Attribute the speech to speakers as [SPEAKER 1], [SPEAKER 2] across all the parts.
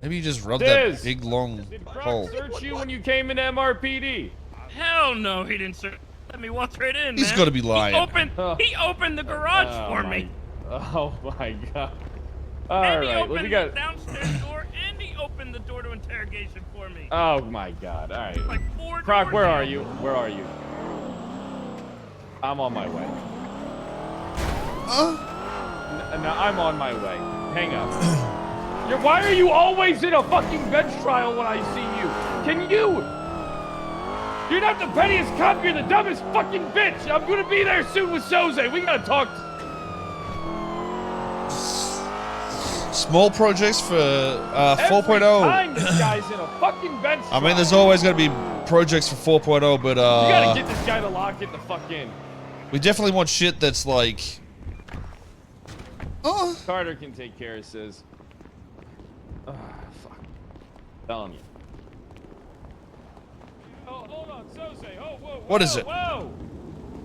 [SPEAKER 1] Maybe you just rubbed that big long
[SPEAKER 2] Did
[SPEAKER 1] hole.
[SPEAKER 2] Crocs search you when you came into MRPD?
[SPEAKER 3] Hell no, he didn't search. Let me walk right in,
[SPEAKER 1] He's
[SPEAKER 3] man.
[SPEAKER 1] gotta be lying.
[SPEAKER 3] He opened the garage for me.
[SPEAKER 2] Oh my god.
[SPEAKER 3] And
[SPEAKER 2] All
[SPEAKER 3] he
[SPEAKER 2] right,
[SPEAKER 3] opened
[SPEAKER 2] we
[SPEAKER 3] the
[SPEAKER 2] got.
[SPEAKER 3] downstairs door, and he opened the door to interrogation for me.
[SPEAKER 2] Oh my god. All right.
[SPEAKER 3] Like 4
[SPEAKER 2] Croc,
[SPEAKER 3] doors
[SPEAKER 2] where
[SPEAKER 3] down.
[SPEAKER 2] are you? Where are you? I'm on my way. No, I'm on my way. Hang up. Why are you always in a fucking bench trial when I see you? Can you? You're not the pettiest cop, you're the dumbest fucking bitch! I'm gonna be there soon with Soze. We gotta talk.
[SPEAKER 1] Small projects for 4.0.
[SPEAKER 2] Time this guy's in a fucking bench trial.
[SPEAKER 1] I mean, there's always gonna be projects for 4.0, but
[SPEAKER 2] You gotta get this guy to lock it the fuck in.
[SPEAKER 1] we definitely want shit that's like. Oh.
[SPEAKER 2] Carter can take care of Sis. Oh, fuck. Telling you. Oh, hold on, Soze. Oh, whoa.
[SPEAKER 1] What is it?
[SPEAKER 2] Whoa.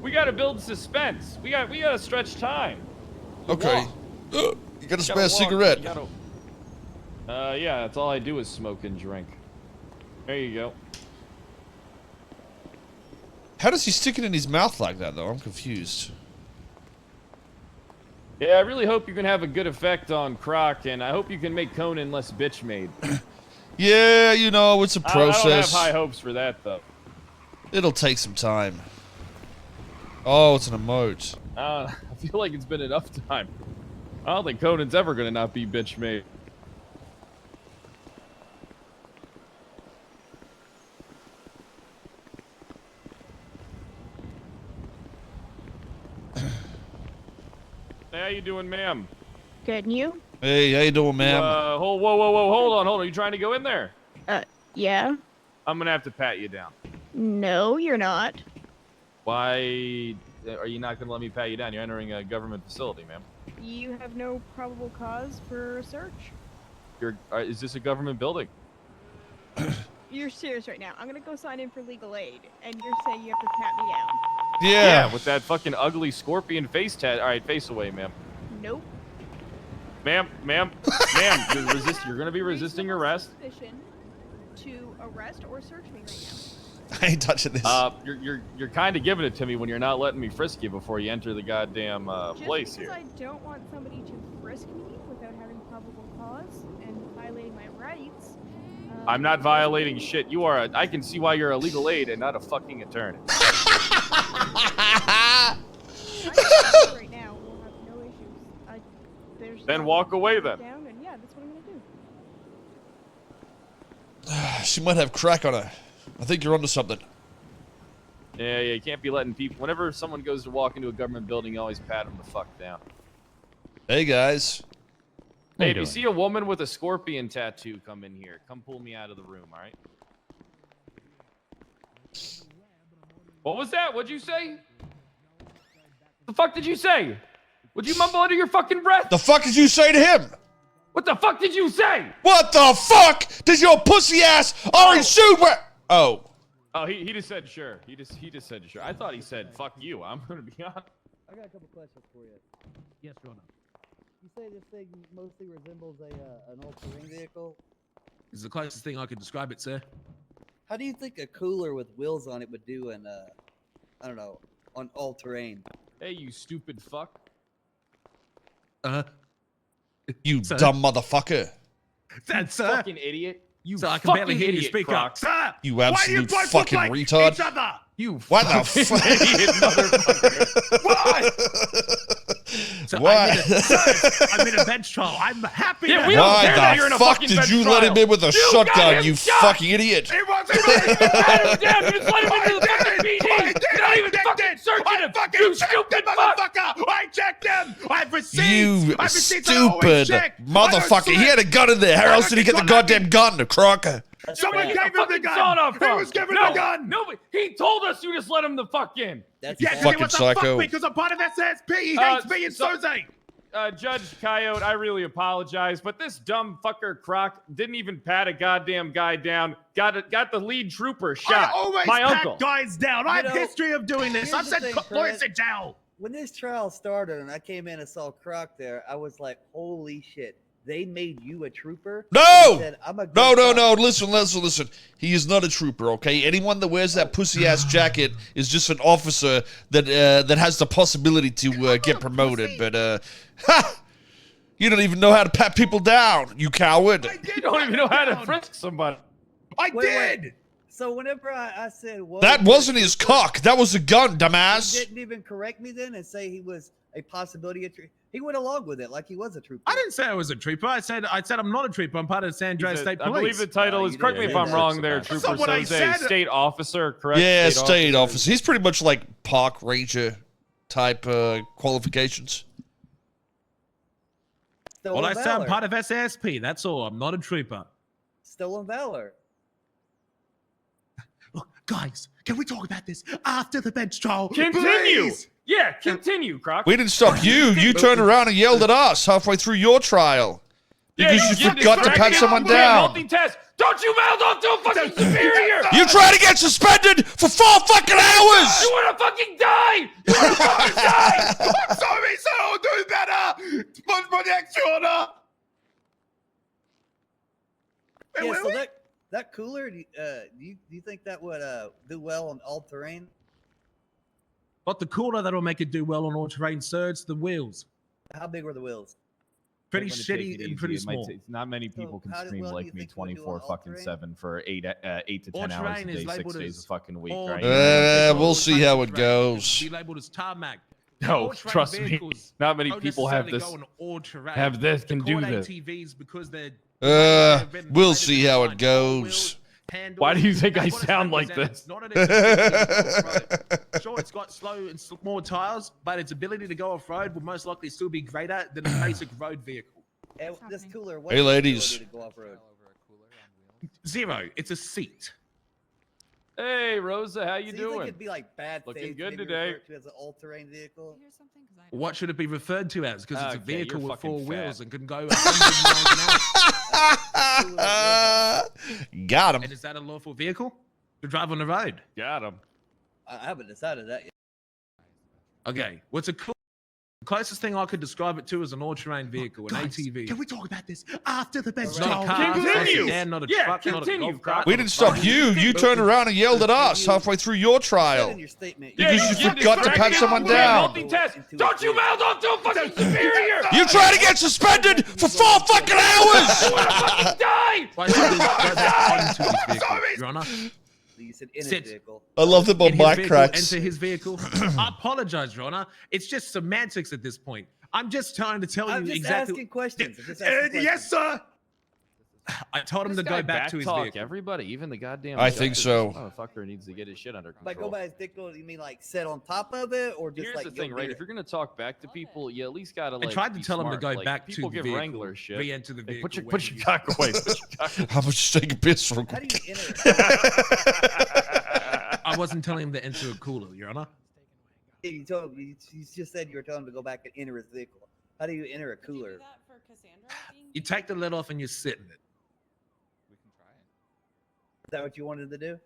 [SPEAKER 2] We gotta build suspense. We gotta stretch time.
[SPEAKER 1] Okay.
[SPEAKER 2] Walk.
[SPEAKER 1] You got a
[SPEAKER 2] You
[SPEAKER 1] spare
[SPEAKER 2] gotta walk,
[SPEAKER 1] cigarette?
[SPEAKER 2] you gotta- yeah, that's all I do is smoke and drink. There you go.
[SPEAKER 1] How does he stick it in his mouth like that, though? I'm confused.
[SPEAKER 2] Yeah, I really hope you can have a good effect on Croc, and I hope you can make Conan less bitch-made.
[SPEAKER 1] Yeah, you know, it's a process.
[SPEAKER 2] I don't have high hopes for that, though.
[SPEAKER 1] It'll take some time. Oh, it's an emote.
[SPEAKER 2] I feel like it's been enough time. I don't think Conan's ever gonna not be bitch-made. Hey, how you doing, ma'am?
[SPEAKER 4] Good, and you?
[SPEAKER 1] Hey, how you doing, ma'am?
[SPEAKER 2] Whoa, hold on. Are you trying to go in there?
[SPEAKER 4] Yeah.
[SPEAKER 2] I'm gonna have to pat you down.
[SPEAKER 4] No, you're not.
[SPEAKER 2] Why are you not gonna let me pat you down? You're entering a government facility, ma'am.
[SPEAKER 4] You have no probable cause for a search?
[SPEAKER 2] Is this a government building?
[SPEAKER 4] You're serious right now. I'm gonna go sign in for legal aid, and you're saying you have to pat me down.
[SPEAKER 1] Yeah.
[SPEAKER 2] With that fucking ugly scorpion face tat. All right, face away, ma'am.
[SPEAKER 4] Nope.
[SPEAKER 2] Ma'am, you're gonna be resisting arrest.
[SPEAKER 4] Suspicion to arrest or search me right now.
[SPEAKER 1] I ain't touching this.
[SPEAKER 2] You're kind of giving it to me when you're not letting me frisk you before you enter the goddamn place
[SPEAKER 4] Just
[SPEAKER 2] here.
[SPEAKER 4] because I don't want somebody to frisk me without having probable cause and violating my rights.
[SPEAKER 2] I'm not violating shit. You are. I can see why you're a legal aid and not a fucking attorney.
[SPEAKER 4] Right now, we'll have no issues.
[SPEAKER 2] Then walk away then.
[SPEAKER 4] Down, and yeah, that's what I'm gonna do.
[SPEAKER 1] She might have crack on her. I think you're onto something.
[SPEAKER 2] Yeah, you can't be letting people. Whenever someone goes to walk into a government building, you always pat them the fuck down.
[SPEAKER 1] Hey, guys.
[SPEAKER 2] Hey, if you see a woman with a scorpion tattoo come in here, come pull me out of the room, all right? What was that? What'd you say? The fuck did you say? Would you mumble under your fucking breath?
[SPEAKER 1] The fuck did you say to him?
[SPEAKER 2] What the fuck did you say?
[SPEAKER 1] What the fuck does your pussy ass orange suit wear? Oh.
[SPEAKER 2] Oh, he just said sure. He just said sure. I thought he said fuck you. I'm gonna be honest.
[SPEAKER 5] I got a couple questions for you.
[SPEAKER 6] Yes, Rona.
[SPEAKER 5] You say this thing mostly resembles an all-terrain vehicle.
[SPEAKER 6] It's the closest thing I could describe it, sir.
[SPEAKER 5] How do you think a cooler with wheels on it would do in, I don't know, on all-terrain?
[SPEAKER 2] Hey, you stupid fuck.
[SPEAKER 1] You
[SPEAKER 6] Sir?
[SPEAKER 1] dumb motherfucker.
[SPEAKER 6] That's
[SPEAKER 2] Fucking idiot.
[SPEAKER 6] You sir, I can barely hear you
[SPEAKER 2] idiot,
[SPEAKER 6] speak
[SPEAKER 2] Crocs.
[SPEAKER 6] up. Sir!
[SPEAKER 1] You
[SPEAKER 6] Why do
[SPEAKER 1] absolute
[SPEAKER 6] both
[SPEAKER 1] fucking
[SPEAKER 6] look like
[SPEAKER 1] retard.
[SPEAKER 6] Each other?
[SPEAKER 2] You
[SPEAKER 1] What the
[SPEAKER 2] fucking
[SPEAKER 1] fuck?
[SPEAKER 2] idiot, motherfucker.
[SPEAKER 6] Why? So
[SPEAKER 1] Why?
[SPEAKER 6] I'm in a bench trial. I'm happy.
[SPEAKER 2] Yeah,
[SPEAKER 6] to
[SPEAKER 2] we don't
[SPEAKER 1] Why
[SPEAKER 2] care that you're in
[SPEAKER 1] the
[SPEAKER 2] a
[SPEAKER 1] fuck
[SPEAKER 2] fucking
[SPEAKER 1] did
[SPEAKER 2] bench
[SPEAKER 1] you let him
[SPEAKER 2] trial.
[SPEAKER 1] in with a
[SPEAKER 2] You got
[SPEAKER 1] shotgun,
[SPEAKER 2] him
[SPEAKER 1] you
[SPEAKER 2] shot.
[SPEAKER 1] fucking idiot?
[SPEAKER 6] It wasn't
[SPEAKER 2] Pat him down. You just let him into the fucking PD. You're not even fucking searching him. You stupid fuck.
[SPEAKER 6] motherfucker! I checked them. I've received.
[SPEAKER 1] You
[SPEAKER 6] I've received that I always
[SPEAKER 1] stupid
[SPEAKER 6] check. I
[SPEAKER 1] motherfucker.
[SPEAKER 6] don't
[SPEAKER 1] He
[SPEAKER 6] swear.
[SPEAKER 1] had a gun in there. How else did he get the goddamn gun, the crocker?
[SPEAKER 6] Someone
[SPEAKER 2] Get
[SPEAKER 6] gave
[SPEAKER 2] the
[SPEAKER 6] him the
[SPEAKER 2] fucking
[SPEAKER 6] gun.
[SPEAKER 2] sawed off
[SPEAKER 6] He
[SPEAKER 2] from.
[SPEAKER 6] was given
[SPEAKER 2] No,
[SPEAKER 6] the gun.
[SPEAKER 2] No, he told us you just let him the fuck in.
[SPEAKER 5] That's
[SPEAKER 6] Yes,
[SPEAKER 5] bad.
[SPEAKER 6] he
[SPEAKER 1] Fucking
[SPEAKER 6] wants to
[SPEAKER 1] psycho.
[SPEAKER 6] fuck me because I'm part of SSP. He hates me and Soze.
[SPEAKER 2] Judge Coyote, I really apologize, but this dumb fucker Croc didn't even pat a goddamn guy down. Got the lead trooper shot.
[SPEAKER 6] I always
[SPEAKER 2] My
[SPEAKER 6] pat
[SPEAKER 2] uncle.
[SPEAKER 6] guys down. I have
[SPEAKER 5] know,
[SPEAKER 6] history of doing this.
[SPEAKER 5] here's
[SPEAKER 6] I've
[SPEAKER 5] the
[SPEAKER 6] sent
[SPEAKER 5] thing,
[SPEAKER 6] lawyers
[SPEAKER 5] Fred.
[SPEAKER 6] to jail.
[SPEAKER 5] When this trial started and I came in and saw Croc there, I was like, holy shit. they made you a trooper.
[SPEAKER 1] No!
[SPEAKER 5] and you said, I'm a good
[SPEAKER 1] No.
[SPEAKER 5] cop."
[SPEAKER 1] Listen. He is not a trooper, okay? Anyone that wears that pussy-ass jacket is just an officer that has the possibility to get promoted. But, you don't even know how to pat people down, you coward.
[SPEAKER 6] I did
[SPEAKER 2] You don't even know how to frisk somebody.
[SPEAKER 6] I
[SPEAKER 5] Wait.
[SPEAKER 6] did.
[SPEAKER 5] So whenever I said, "Whoa,"
[SPEAKER 1] That wasn't his cock. That was a gun,
[SPEAKER 5] he
[SPEAKER 1] dumbass.
[SPEAKER 5] didn't even correct me then and say he was a possibility. He went along with it like he was a trooper.
[SPEAKER 6] I didn't say I was a trooper. I said I'm not a trooper. I'm part of the San Andreas State
[SPEAKER 2] I believe
[SPEAKER 6] Police.
[SPEAKER 2] the title
[SPEAKER 5] No,
[SPEAKER 2] is,
[SPEAKER 5] you
[SPEAKER 2] correct me
[SPEAKER 5] didn't
[SPEAKER 2] if I'm
[SPEAKER 5] say that.
[SPEAKER 2] wrong there, Trooper
[SPEAKER 6] That's not what I
[SPEAKER 2] Soze,
[SPEAKER 6] said.
[SPEAKER 2] state officer, correct?
[SPEAKER 1] Yeah, state officer. He's pretty much like park ranger type qualifications.
[SPEAKER 5] Stolen
[SPEAKER 6] Well, I said I'm
[SPEAKER 5] valor.
[SPEAKER 6] part of SASP. That's all. I'm not a trooper.
[SPEAKER 5] Stolen valor.
[SPEAKER 6] Look, guys, can we talk about this after the bench trial?
[SPEAKER 2] Continue.
[SPEAKER 6] Please?
[SPEAKER 2] Yeah, continue, Croc.
[SPEAKER 1] We didn't stop you. You turned around and yelled at us halfway through your trial. Because you forgot to pat someone down.
[SPEAKER 2] Multitask. Don't you mouth off to a fucking superior!
[SPEAKER 1] You tried to get suspended for 4 fucking hours!
[SPEAKER 2] You wanna fucking die! You wanna fucking die!
[SPEAKER 6] I'm sorry, sir. I'll do better. Sponge for the extra order.
[SPEAKER 5] Yeah, so that cooler, do you think that would do well on all terrain?
[SPEAKER 6] But the cooler that'll make it do well on all terrain, sir, it's the wheels.
[SPEAKER 5] How big were the wheels?
[SPEAKER 6] Pretty
[SPEAKER 3] I'm gonna take it
[SPEAKER 6] shitty and
[SPEAKER 3] easy.
[SPEAKER 6] pretty
[SPEAKER 3] It might
[SPEAKER 6] small.
[SPEAKER 3] take- not many people can
[SPEAKER 5] how do-
[SPEAKER 3] stream
[SPEAKER 5] well, do
[SPEAKER 3] like
[SPEAKER 5] you
[SPEAKER 3] me
[SPEAKER 5] think we'll do
[SPEAKER 3] 24
[SPEAKER 5] on all
[SPEAKER 3] fucking
[SPEAKER 5] terrain?
[SPEAKER 3] 7 for 8 to 10
[SPEAKER 6] All
[SPEAKER 3] hours a
[SPEAKER 6] terrain is
[SPEAKER 3] day, 6
[SPEAKER 6] labeled
[SPEAKER 3] days
[SPEAKER 6] as
[SPEAKER 3] a fucking week,
[SPEAKER 6] all
[SPEAKER 3] right?
[SPEAKER 6] terrain.
[SPEAKER 1] We'll see how it
[SPEAKER 6] Be
[SPEAKER 1] goes.
[SPEAKER 6] labeled as tarmac.
[SPEAKER 2] No,
[SPEAKER 6] All terrain
[SPEAKER 2] trust me.
[SPEAKER 6] vehicles
[SPEAKER 2] Not many
[SPEAKER 6] don't
[SPEAKER 2] people have
[SPEAKER 6] necessarily
[SPEAKER 2] this.
[SPEAKER 6] go on all terrain.
[SPEAKER 2] Have this,
[SPEAKER 6] They're
[SPEAKER 2] can do
[SPEAKER 6] called
[SPEAKER 2] this.
[SPEAKER 6] ATVs because they're
[SPEAKER 1] We'll see how it goes.
[SPEAKER 2] Why do you think I sound like this?
[SPEAKER 6] Not an ATV. Sure, it's got slow and small tires, but its ability to go off road will most likely still be greater than a basic road vehicle.
[SPEAKER 5] And this cooler,
[SPEAKER 1] Hey, ladies.
[SPEAKER 5] To go off road?
[SPEAKER 6] 0. It's a seat.
[SPEAKER 2] Hey, Rosa, how you
[SPEAKER 5] So you think
[SPEAKER 2] doing?
[SPEAKER 5] it'd be like bad
[SPEAKER 2] Looking
[SPEAKER 5] faith
[SPEAKER 2] good
[SPEAKER 5] maybe
[SPEAKER 2] today.
[SPEAKER 5] referred to as an all-terrain vehicle?
[SPEAKER 6] What should it be referred to as? Because it's a
[SPEAKER 2] Okay,
[SPEAKER 6] vehicle
[SPEAKER 2] you're
[SPEAKER 6] with
[SPEAKER 2] fucking
[SPEAKER 6] 4 wheels
[SPEAKER 2] fat.
[SPEAKER 6] and can go 100 miles an hour.
[SPEAKER 1] Got him.
[SPEAKER 6] And is that a lawful vehicle to drive on the road?
[SPEAKER 2] Got him.
[SPEAKER 5] I haven't decided that yet.
[SPEAKER 6] Okay, what's a cool? The closest thing I could describe it to is an all-terrain vehicle, an ATV.
[SPEAKER 7] Can we talk about this after the bench
[SPEAKER 6] It's not a car,
[SPEAKER 7] trial?
[SPEAKER 6] it's not a
[SPEAKER 2] Continue.
[SPEAKER 6] sedan, not a
[SPEAKER 2] Yeah,
[SPEAKER 6] truck, not a
[SPEAKER 2] continue,
[SPEAKER 6] golf cart.
[SPEAKER 2] Croc.
[SPEAKER 1] We
[SPEAKER 6] not a
[SPEAKER 1] didn't stop
[SPEAKER 6] bike.
[SPEAKER 1] you. You turned around and yelled at us halfway through your
[SPEAKER 5] Said
[SPEAKER 1] trial.
[SPEAKER 5] in your statement,
[SPEAKER 1] Because
[SPEAKER 2] Yeah,
[SPEAKER 1] you
[SPEAKER 2] get
[SPEAKER 1] forgot to pat
[SPEAKER 2] distracted.
[SPEAKER 1] someone
[SPEAKER 2] Yeah,
[SPEAKER 1] down.
[SPEAKER 2] Multitask. Don't you mouth off to a fucking superior!
[SPEAKER 1] You tried to get suspended for 4 fucking hours!
[SPEAKER 2] You wanna fucking die!
[SPEAKER 6] Why should we go back onto his vehicle, Sorry. Your Honor?
[SPEAKER 5] you said in
[SPEAKER 6] Sit.
[SPEAKER 5] a vehicle.
[SPEAKER 1] I love that my
[SPEAKER 6] In his
[SPEAKER 1] mic
[SPEAKER 6] vehicle,
[SPEAKER 1] cracks.
[SPEAKER 6] enter his vehicle. I apologize, Your Honor. It's just semantics at this point. I'm just trying to tell
[SPEAKER 5] I'm
[SPEAKER 6] you
[SPEAKER 5] just
[SPEAKER 6] exactly.
[SPEAKER 5] asking questions. I'm just asking
[SPEAKER 6] Yes,
[SPEAKER 5] questions.
[SPEAKER 6] sir. I told him
[SPEAKER 2] This
[SPEAKER 6] to
[SPEAKER 2] guy
[SPEAKER 6] go back to his
[SPEAKER 2] backtalk
[SPEAKER 6] vehicle.
[SPEAKER 2] everybody, even the goddamn.
[SPEAKER 1] I think
[SPEAKER 2] judges.
[SPEAKER 1] so.
[SPEAKER 2] This motherfucker needs to get his shit under
[SPEAKER 5] By
[SPEAKER 2] control.
[SPEAKER 5] go by his vehicle, you mean like sit on top of it, or just
[SPEAKER 2] Here's
[SPEAKER 5] like
[SPEAKER 2] the
[SPEAKER 5] go
[SPEAKER 2] thing, right?
[SPEAKER 5] near
[SPEAKER 2] If you're gonna talk back to people, you at least gotta
[SPEAKER 6] I
[SPEAKER 2] like.
[SPEAKER 6] tried to
[SPEAKER 2] be
[SPEAKER 6] tell him to
[SPEAKER 2] smart.
[SPEAKER 6] go
[SPEAKER 2] Like,
[SPEAKER 6] back to
[SPEAKER 2] people
[SPEAKER 6] the
[SPEAKER 2] give
[SPEAKER 6] vehicle,
[SPEAKER 2] Wrangler shit.
[SPEAKER 6] re-enter the
[SPEAKER 2] Hey,
[SPEAKER 6] vehicle.
[SPEAKER 2] put your
[SPEAKER 6] when you-
[SPEAKER 2] cock away. Put your cock away.
[SPEAKER 1] I'm just take a piss real
[SPEAKER 5] How do
[SPEAKER 1] quick.
[SPEAKER 5] you enter?
[SPEAKER 6] I wasn't telling him to enter a cooler, Your Honor.
[SPEAKER 5] You just said you were telling him to go back and enter his vehicle. How do you enter a cooler?
[SPEAKER 6] You take the lid off and you sit in it.
[SPEAKER 5] Is that what you wanted to do?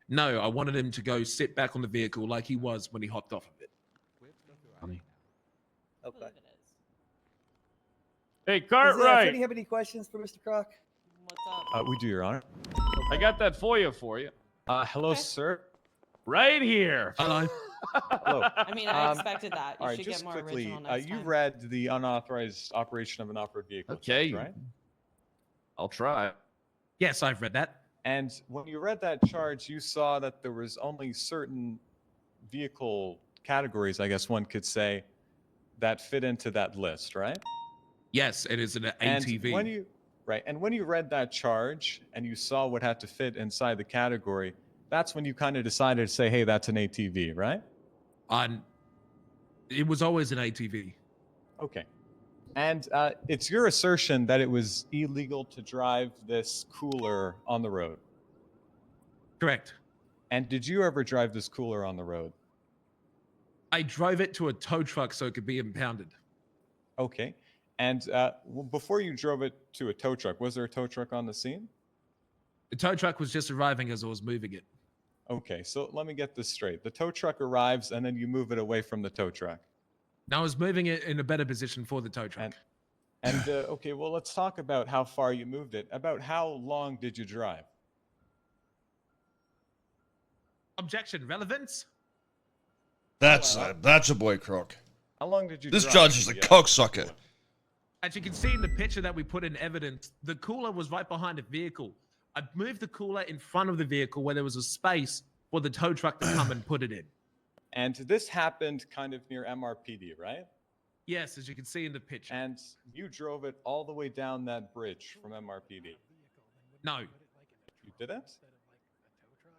[SPEAKER 6] No, I wanted him to go sit back on the vehicle like he was when he hopped off of it.
[SPEAKER 5] Okay.
[SPEAKER 2] Hey,
[SPEAKER 5] Does,
[SPEAKER 2] Cartwright,
[SPEAKER 5] Freddie have any questions for Mr. Croc?
[SPEAKER 8] We do, Your Honor.
[SPEAKER 2] I got that FOIA for you.
[SPEAKER 8] Hello, sir.
[SPEAKER 2] Right here.
[SPEAKER 6] Hello.
[SPEAKER 8] Hello.
[SPEAKER 9] I mean, I expected that. You
[SPEAKER 8] All right,
[SPEAKER 9] should
[SPEAKER 8] just
[SPEAKER 9] get more
[SPEAKER 8] quickly,
[SPEAKER 9] original next
[SPEAKER 8] you
[SPEAKER 9] time.
[SPEAKER 8] read the unauthorized operation of an off-road vehicle,
[SPEAKER 2] Okay.
[SPEAKER 8] right?
[SPEAKER 2] I'll try.
[SPEAKER 6] Yes, I've read that.
[SPEAKER 8] And when you read that charge, you saw that there was only certain vehicle categories, I guess one could say, that fit into that list, right?
[SPEAKER 6] Yes, it is an ATV.
[SPEAKER 8] And when you read that charge and you saw what had to fit inside the category, that's when you kind of decided to say, hey, that's an ATV, right?
[SPEAKER 6] It was always an ATV.
[SPEAKER 8] Okay. And it's your assertion that it was illegal to drive this cooler on the road.
[SPEAKER 6] Correct.
[SPEAKER 8] And did you ever drive this cooler on the road?
[SPEAKER 6] I drove it to a tow truck so it could be impounded.
[SPEAKER 8] Okay. And before you drove it to a tow truck, was there a tow truck on the scene?
[SPEAKER 6] The tow truck was just arriving as I was moving it.
[SPEAKER 8] Okay, so let me get this straight. The tow truck arrives and then you move it away from the tow truck.
[SPEAKER 6] Now I was moving it in a better position for the tow truck.
[SPEAKER 8] And okay, well, let's talk about how far you moved it. About how long did you drive?
[SPEAKER 6] Objection. Relevance?
[SPEAKER 1] That's a boy, Croc.
[SPEAKER 8] How long did you
[SPEAKER 1] This
[SPEAKER 8] drive?
[SPEAKER 1] judge is a cocksucker.
[SPEAKER 6] As you can see in the picture that we put in evidence, the cooler was right behind the vehicle. I moved the cooler in front of the vehicle where there was a space for the tow truck to come and put it in.
[SPEAKER 8] And this happened kind of near MRPD, right?
[SPEAKER 6] Yes, as you can see in the picture.
[SPEAKER 8] And you drove it all the way down that bridge from MRPD.
[SPEAKER 6] No.
[SPEAKER 8] You didn't?